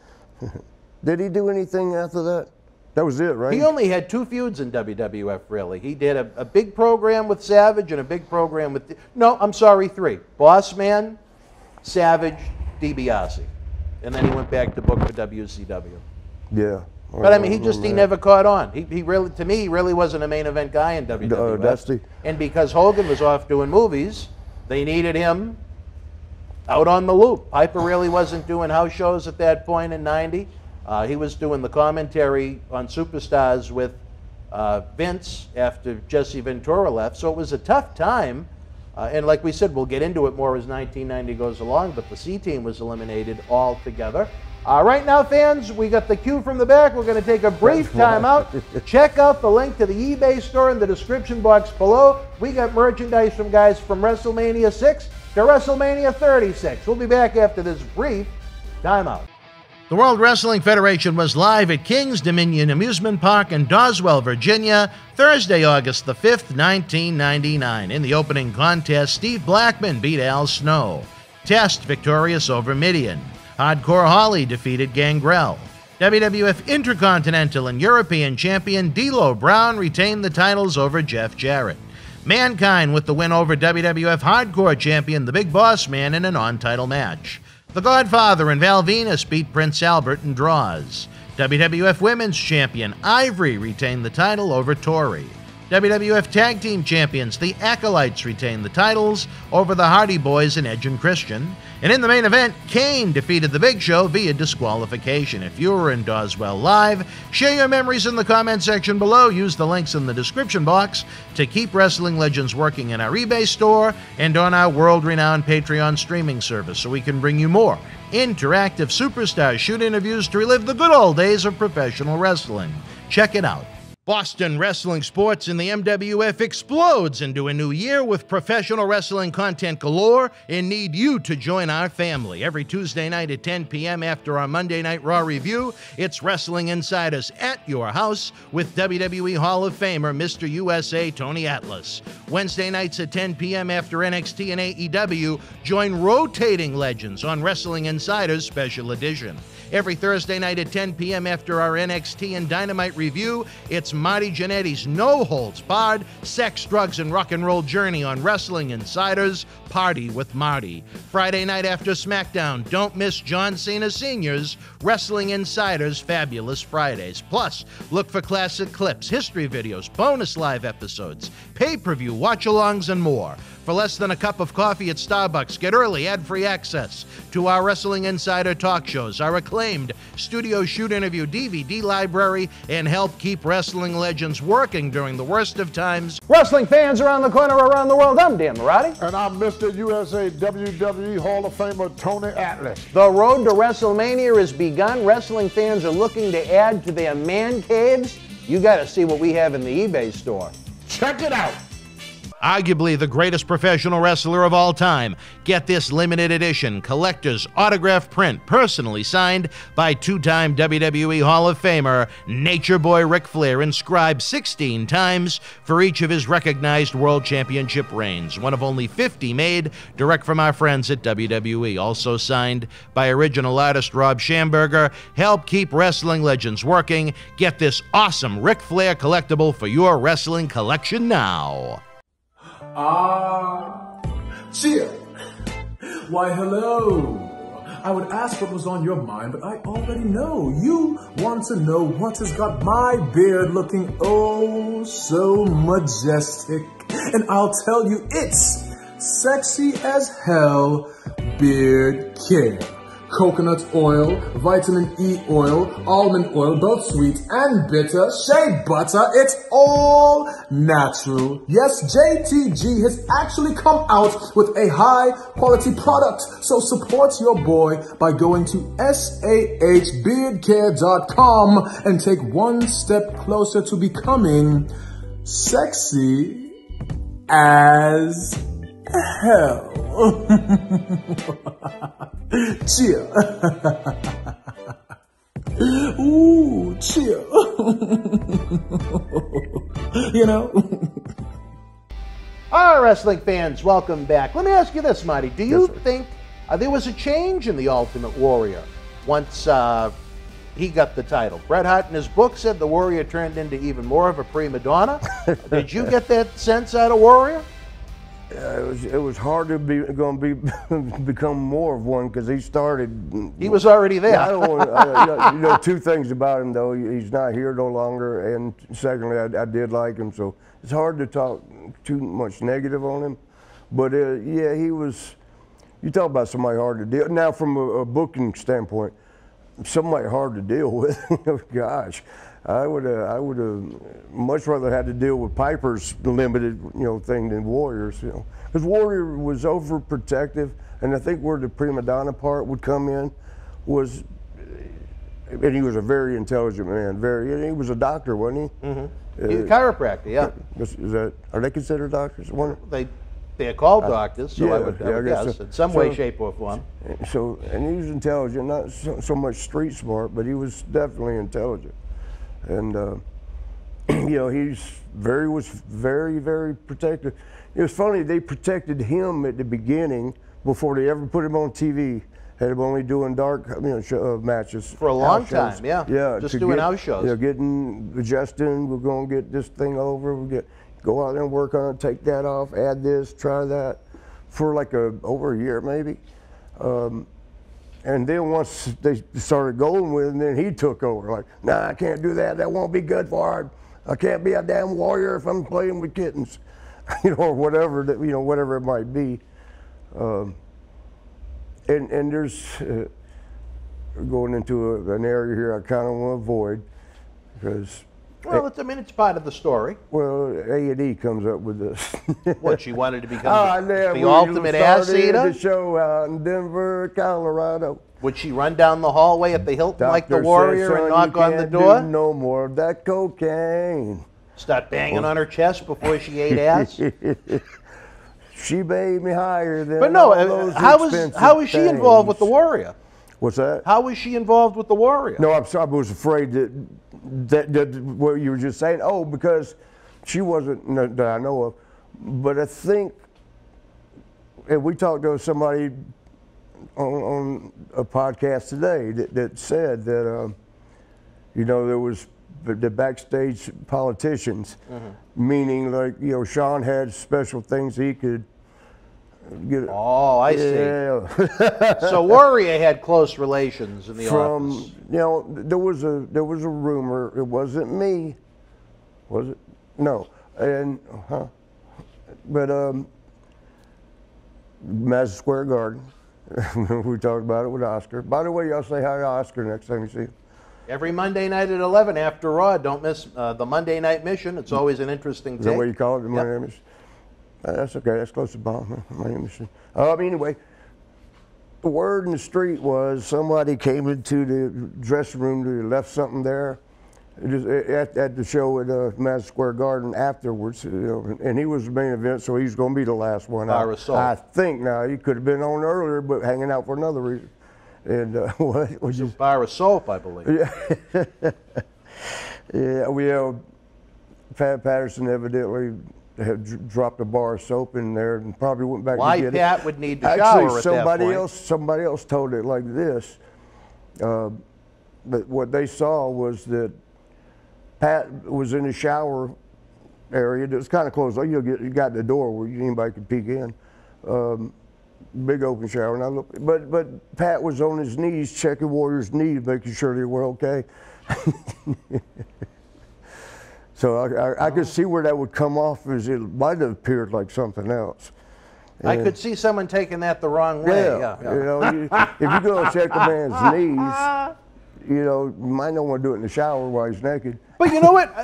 Did he do anything after that? That was it, right? He only had 2 feuds in WWF, really. He did a big program with Savage and a big program with... No, I'm sorry, 3. Boss Man, Savage, DiBiase. And then he went back to book for WCW. Yeah. But I mean, he never caught on. He really, to me, he really wasn't a main event guy in WWF. Dusty. And because Hogan was off doing movies, they needed him out on the loop. Piper really wasn't doing house shows at that point in '90. He was doing the commentary on Superstars with Vince after Jesse Ventura left. So it was a tough time. And like we said, we'll get into it more as 1990 goes along, but the C-team was eliminated altogether. Right now, fans, we got the cue from the back. We're going to take a brief time out. Check out the link to the eBay store in the description box below. We got merchandise from guys from WrestleMania 6 to WrestleMania 36. We'll be back after this brief time out. The World Wrestling Federation was live at King's Dominion Amusement Park in Doswell, Virginia, Thursday, August the 5th, 1999. In the opening contest, Steve Blackman beat Al Snow. Test victorious over Midian. Hardcore Holly defeated Gangrel. WWF Intercontinental and European Champion D'Lo Brown retained the titles over Jeff Jarrett. Mankind with the win over WWF Hardcore Champion The Big Boss Man in a non-title match. The Godfather and Val Venus beat Prince Albert in draws. WWF Women's Champion Ivory retained the title over Tori. WWF Tag Team Champions The Acolytes retained the titles over the Hardy Boys and Edge and Christian. And in the main event, Kane defeated The Big Show via disqualification. If you were in Doswell live, share your memories in the comment section below. Use the links in the description box to keep Wrestling Legends working in our eBay store and on our world-renowned Patreon streaming service so we can bring you more interactive superstar shoot interviews to relive the good old days of professional wrestling. Check it out. Boston wrestling sports in the MWF explodes into a new year with professional wrestling content galore and need you to join our family. Every Tuesday night at 10 p.m. after our Monday Night Raw review, it's Wrestling Insiders at your house with WWE Hall of Famer Mr. USA Tony Atlas. Wednesday nights at 10 p.m. after NXT and AEW, join rotating legends on Wrestling Insiders Special Edition. Every Thursday night at 10 p.m. after our NXT and Dynamite review, it's Marty Jannetty's no-holds-barred sex, drugs, and rock and roll journey on Wrestling Insiders Party with Marty. Friday night after SmackDown, don't miss John Cena Sr.'s Wrestling Insiders Fabulous Fridays. Plus, look for classic clips, history videos, bonus live episodes, pay-per-view watch-alongs, and more. For less than a cup of coffee at Starbucks, get early ad-free access to our Wrestling Insider talk shows, our acclaimed studio shoot interview DVD library, and help keep wrestling legends working during the worst of times. Wrestling fans around the corner, around the world, I'm Dan Roddy. And I'm Mr. USA WWE Hall of Famer Tony Atlas. The road to WrestleMania has begun. Wrestling fans are looking to add to their man caves. You got to see what we have in the eBay store. Check it out. Arguably the greatest professional wrestler of all time. Get this limited edition collector's autograph print personally signed by two-time WWE Hall of Famer Nature Boy Ric Flair, inscribed 16 times for each of his recognized World Championship reigns. One of only 50 made direct from our friends at WWE. Also signed by original artist Rob Schamberger. Help keep wrestling legends working. Get this awesome Ric Flair collectible for your wrestling collection now. Cheer. Why, hello. I would ask what was on your mind, but I already know. You want to know what has got my beard looking oh so majestic. And I'll tell you, it's sexy as hell beard care. Coconut oil, vitamin E oil, almond oil, both sweet and bitter, shea butter, it's all natural. Yes, JTG has actually come out with a high quality product. So support your boy by going to sahbeardcare.com and take one step closer to becoming sexy as hell. Cheer. Ooh, cheer. You know? All right, wrestling fans, welcome back. Let me ask you this, Marty. Do you think there was a change in the Ultimate Warrior once he got the title? Bret Hart in his book said the Warrior turned into even more of a prima donna. Did you get that sense out of Warrior? It was hard to become more of one because he started. He was already there. I don't want, you know, two things about him though. He's not here no longer, and secondly, I did like him, so it's hard to talk too much negative on him. But yeah, he was. You talk about somebody hard to deal. Now, from a booking standpoint, somebody hard to deal with. Gosh. I would have much rather had to deal with Piper's limited, thing than Warrior's, because Warrior was overprotective, and I think where the prima donna part would come in was, and he was a very intelligent man. He was a doctor, wasn't he? Mm-hmm. He's a chiropractor, yeah. Are they considered doctors? They're called doctors, so yeah, I would guess, in some way, shape, or form. So, and he was intelligent, not so much street smart, but he was definitely intelligent. And he was very, very protective. It was funny, they protected him at the beginning before they ever put him on TV. Had him only doing dark, matches for a long time. Yeah, just doing house shows. Adjusting. We're going to get this thing over. Go out there and work on it. Take that off. Add this. Try that. For like over a year maybe. And then once they started going with him, then he took over. Like, nah, I can't do that. That won't be good for him. I can't be a damn warrior if I'm playing with kittens, or whatever that, whatever it might be. And there's going into an area here I kind of want to avoid, because Well, I mean, it's part of the story. Well, A&E comes up with this. What, she wanted to become the we ultimate ass started eater? the show out in Denver, Colorado. Would she run down the hallway at the Hilton like the Doctor Warrior said, and "Son, knock you on the can't do door? no more of that cocaine." Start banging on her chest before she ate ass? She made me higher than But no, all those how is she expensive involved with the things. Warrior? What's that? How is she involved with the Warrior? No, I was afraid that what you were just saying. Oh, because she wasn't that I know of. But I think, and we talked to somebody on a podcast today that said that there was the backstage politicians, meaning like Sean had special things he could get. Oh, I see. So Warrior had close relations in the office. There was a rumor. It wasn't me, was it? No, and but Madison Square Garden. We talked about it with Oscar. By the way, y'all say hi to Oscar next time you see him. Every Monday night at 11 after Raw. Don't miss the Monday Night Mission. It's always an interesting take. Is that what you call it, the Monday Night Mission? That's okay. That's close to bomb. Monday Night Mission. Anyway, the word in the street was somebody came into the dressing room. They left something there at the show at Madison Square Garden afterwards. And he was the main event, so he's going to be the last one. I think now he could have been on earlier, but hanging out for another reason. And what was a bar of soap, I believe. Yeah, Pat Patterson evidently had dropped a bar of soap in there and probably went back to get it. Pat would need to shower Actually, at that point. somebody else told it like this. But what they saw was that Pat was in the shower area. It was kind of closed. You got the door where anybody could peek in. Big open shower. And I looked, but Pat was on his knees checking Warrior's knees, making sure they were okay. So I could see where that would come off, as it might have appeared like something else. And I could see someone taking that the wrong way. Yeah. If you go and check a man's knees, you might not want to do it in the shower while he's naked. But you know what?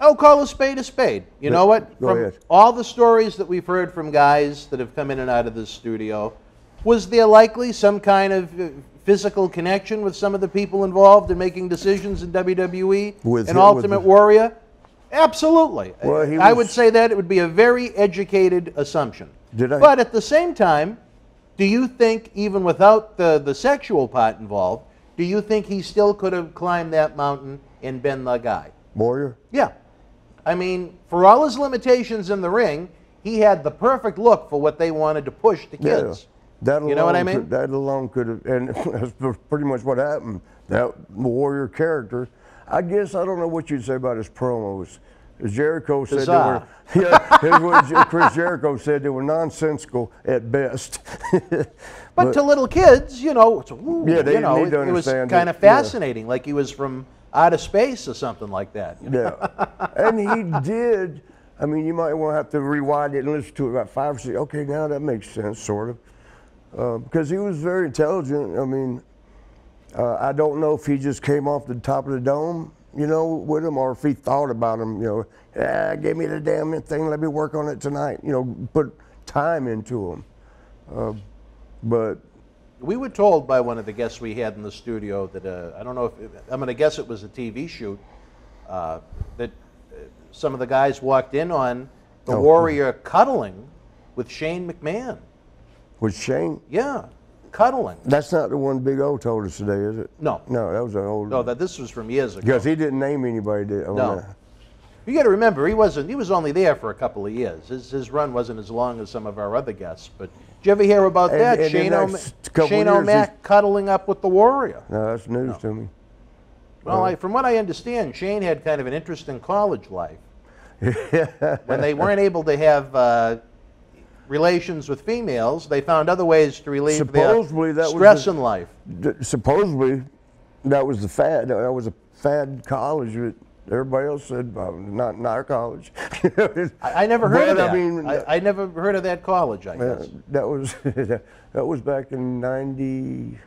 I'll call a spade a spade. You know what? Go ahead. All the stories that we've heard from guys that have come in and out of this studio, was there likely some kind of physical connection with some of the people involved in making decisions in WWE and Ultimate Warrior? Absolutely. Well, I would say that it would be a very educated assumption. But at the same time, do you think, even without the sexual part involved, do you think he still could have climbed that mountain and been the guy? Warrior? Yeah. I mean, for all his limitations in the ring, he had the perfect look for what they wanted to push the kids. That you know what I mean? That alone could have, and that's pretty much what happened. That Warrior character, I guess, I don't know what you'd say about his promos. As Jericho said, Chris Jericho said they were nonsensical at best. but to little kids, it was kind of fascinating, like he was from outer space or something like that. Yeah, and he did. I mean, you might want to have to rewind it and listen to it about 5 or 6. Okay, now that makes sense, sort of, because he was very intelligent. I mean, I don't know if he just came off the top of the dome, with him, or if he thought about him. Give me the damn thing. Let me work on it tonight. Put time into him. But we were told by one of the guests we had in the studio that I don't know if I'm going to guess it was a TV shoot that some of the guys walked in on the Warrior cuddling with Shane McMahon. With Shane? Yeah, cuddling. That's not the one Big O told us today, is it? No. No, that was an old. No, this was from years ago. Because he didn't name anybody. No. You got to remember, he was only there for a couple of years. His run wasn't as long as some of our other guests. But did you ever hear about that? Shane O'Mac cuddling up with the Warrior. No, that's news to me. Well, from what I understand, Shane had kind of an interesting college life. When they weren't able to have relations with females, they found other ways to relieve their stress in life. Supposedly, that was the fad. That was a fad college. Everybody else said, not our college. I never heard of that. I never heard of that college, I guess. That was back in 90.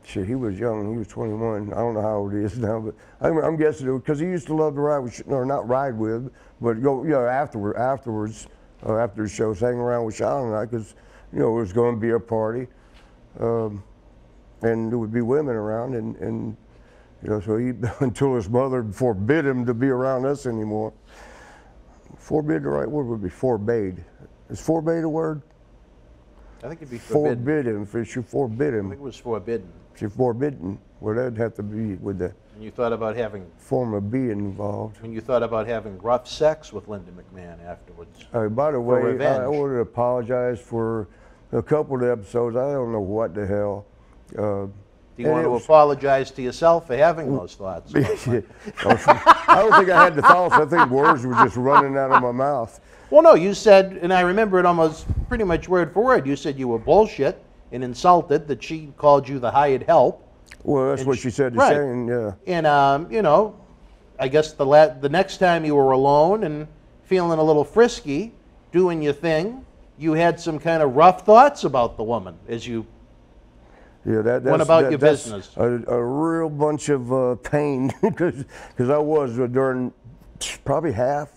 Shit, he was young. He was 21. I don't know how old he is now, but I'm guessing because he used to love to ride with, or not ride with, but go, afterwards, after the shows, hang around with Sean and I, because, it was going to be a party, and there would be women around, and so he, until his mother forbid him to be around us anymore. Forbid, the right word would be forbade. Is forbade a word? I think it'd be forbidden. Forbid him, if you forbid him. I think it was forbidden. If you're forbidden, well, that'd have to be with the And you thought about having form of being involved. When you thought about having rough sex with Linda McMahon afterwards. By the way, revenge. I want to apologize for a couple of the episodes. I don't know what the hell. Do you want to apologize to yourself for having those thoughts? I don't think I had the thoughts. I think words were just running out of my mouth. Well, no, you said, and I remember it almost pretty much word for word, you said you were bullshit and insulted that she called you the hired help. Well, that's what she said to right. saying, yeah. And, I guess the next time you were alone and feeling a little frisky, doing your thing, you had some kind of rough thoughts about the woman as you went about your business. A real bunch of pain, because I was during probably half.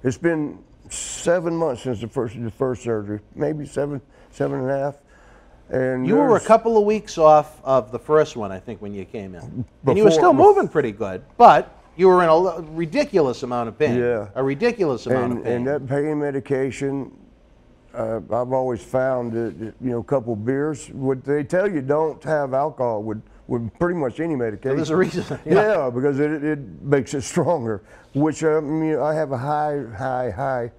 It's been 7 months since the first surgery, maybe seven and a half. And you were a couple of weeks off of the first one, I think, when you came in. And you were still moving pretty good, but you were in a ridiculous amount of pain. Yeah. A ridiculous amount of pain. And that pain medication, I've always found that, a couple beers, what they tell you don't have alcohol with pretty much any medication. There's a reason. Yeah, because it makes it stronger, which I have a high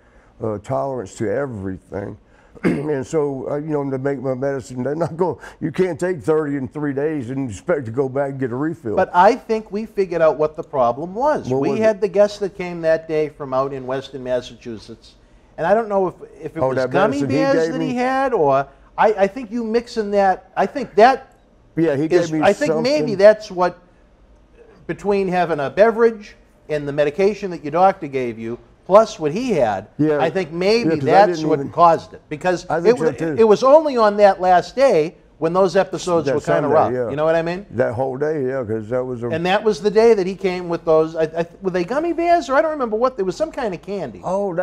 tolerance to everything. And so, to make my medicine, they're not going. You can't take 30 in 3 days and expect to go back and get a refill. But I think we figured out what the problem was. We had the guest that came that day from out in Western Massachusetts, and I don't know if it was gummy bears that he had, or I think you mixing that. I think that. Yeah, he gave me. I think maybe that's what, between having a beverage and the medication that your doctor gave you, plus what he had, I think maybe that's what caused it. Because it was only on that last day when those episodes were kind of rough. Yeah. You know what I mean? That whole day, yeah, because that was And that was the day that he came with those, were they gummy bears? Or I don't remember what, there was some kind of candy. Oh,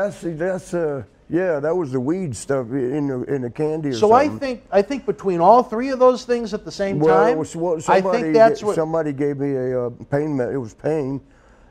yeah, that was the weed stuff in the candy or so something. I think between all three of those things at the same time, I think that's what... Somebody gave me a pain, it was pain.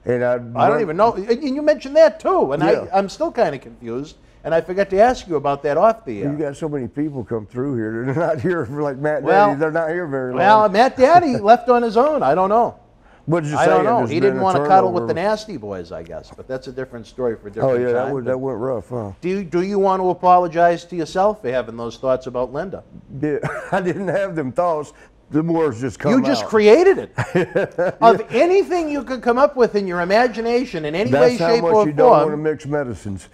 And I don't even know. And you mentioned that too, and I'm still kind of confused. And I forgot to ask you about that off the air. You got so many people come through here. They're not here for like Matt Daddy. They're not here very long. Well, Matt Daddy left on his own. I don't know. What did you say? I don't know. He didn't want to cuddle with the Nasty Boys, I guess. But that's a different story for a different time. Oh yeah, that went rough, huh? Do you want to apologize to yourself for having those thoughts about Linda? Yeah, I didn't have them thoughts. The words just come out. You just created it. Of anything you could come up with in your imagination in any way, shape, or form. That's how much you don't want to mix medicines.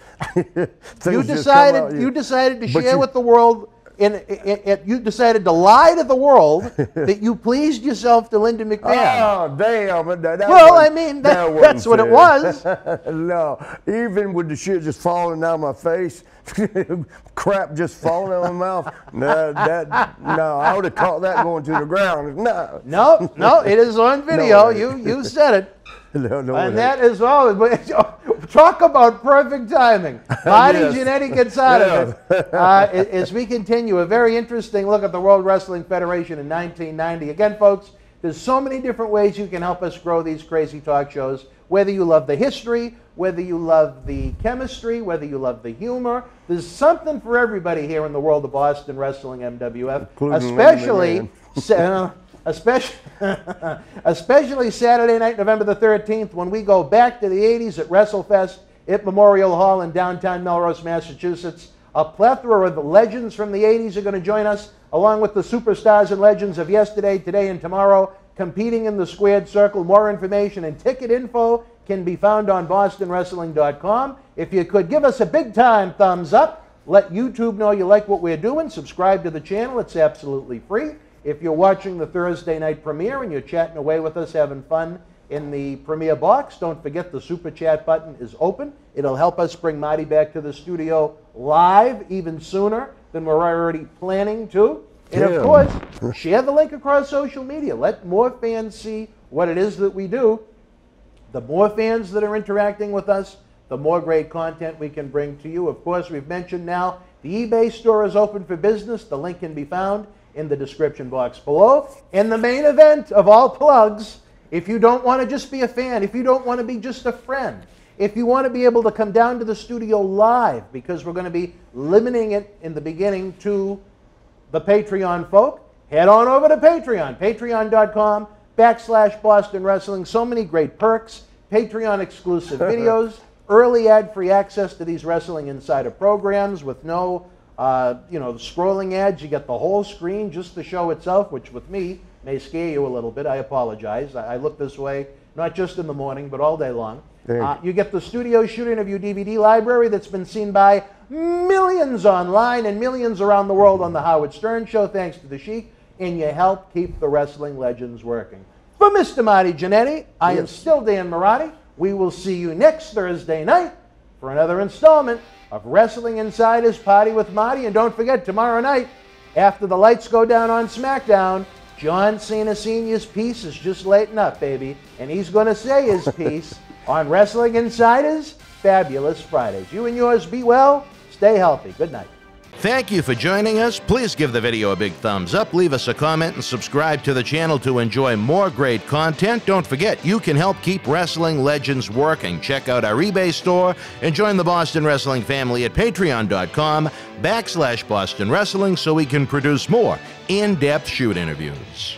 You decided to share with the world, you decided to lie to the world that you pleased yourself to Linda McMahon. Oh, damn. That's what it was. No, even with the shit just falling down my face, crap just falling out of my mouth. No, I would have caught that going to the ground. No, it is on video. You said it. And that is all. Talk about perfect timing. Marty Jannetty gets out of it. As we continue, a very interesting look at the World Wrestling Federation in 1990. Again, folks, there's so many different ways you can help us grow these crazy talk shows. Whether you love the history, whether you love the chemistry, whether you love the humor, there's something for everybody here in the world of Boston Wrestling MWF, especially Saturday night, November the 13th, when we go back to the 80s at WrestleFest at Memorial Hall in downtown Melrose, Massachusetts. A plethora of legends from the 80s are going to join us, along with the superstars and legends of yesterday, today, and tomorrow, competing in the squared circle. More information and ticket info can be found on bostonwrestling.com. If you could give us a big-time thumbs up, let YouTube know you like what we're doing, subscribe to the channel. It's absolutely free. If you're watching the Thursday night premiere and you're chatting away with us, having fun in the premiere box, don't forget the Super Chat button is open. It'll help us bring Marty back to the studio live even sooner than we're already planning to. And of course, share the link across social media. Let more fans see what it is that we do. The more fans that are interacting with us, the more great content we can bring to you. Of course, we've mentioned now the eBay store is open for business. The link can be found in the description box below. And the main event of all plugs, if you don't want to just be a fan, if you don't want to be just a friend, if you want to be able to come down to the studio live, because we're going to be limiting it in the beginning to the Patreon folk, head on over to Patreon, patreon.com/Boston Wrestling. So many great perks, Patreon exclusive videos, early ad-free access to these Wrestling Insider programs with no, scrolling ads. You get the whole screen, just the show itself, which with me may scare you a little bit. I apologize. I look this way, not just in the morning, but all day long. You get the studio shoot interview DVD library that's been seen by millions online and millions around the world on the Howard Stern Show, thanks to the Sheik, and you help keep the wrestling legends working. For Mr. Marty Jannetty, I am still Dan Marotti. We will see you next Thursday night for another installment of Wrestling Insider's Party with Marty. And don't forget, tomorrow night, after the lights go down on SmackDown, John Cena Sr.'s piece is just lighting up, baby. And he's going to say his piece on Wrestling Insider's Fabulous Fridays. You and yours be well. Stay healthy. Good night. Thank you for joining us. Please give the video a big thumbs up, leave us a comment, and subscribe to the channel to enjoy more great content. Don't forget, you can help keep wrestling legends working. Check out our eBay store and join the Boston Wrestling family at patreon.com/Boston Wrestling so we can produce more in-depth shoot interviews.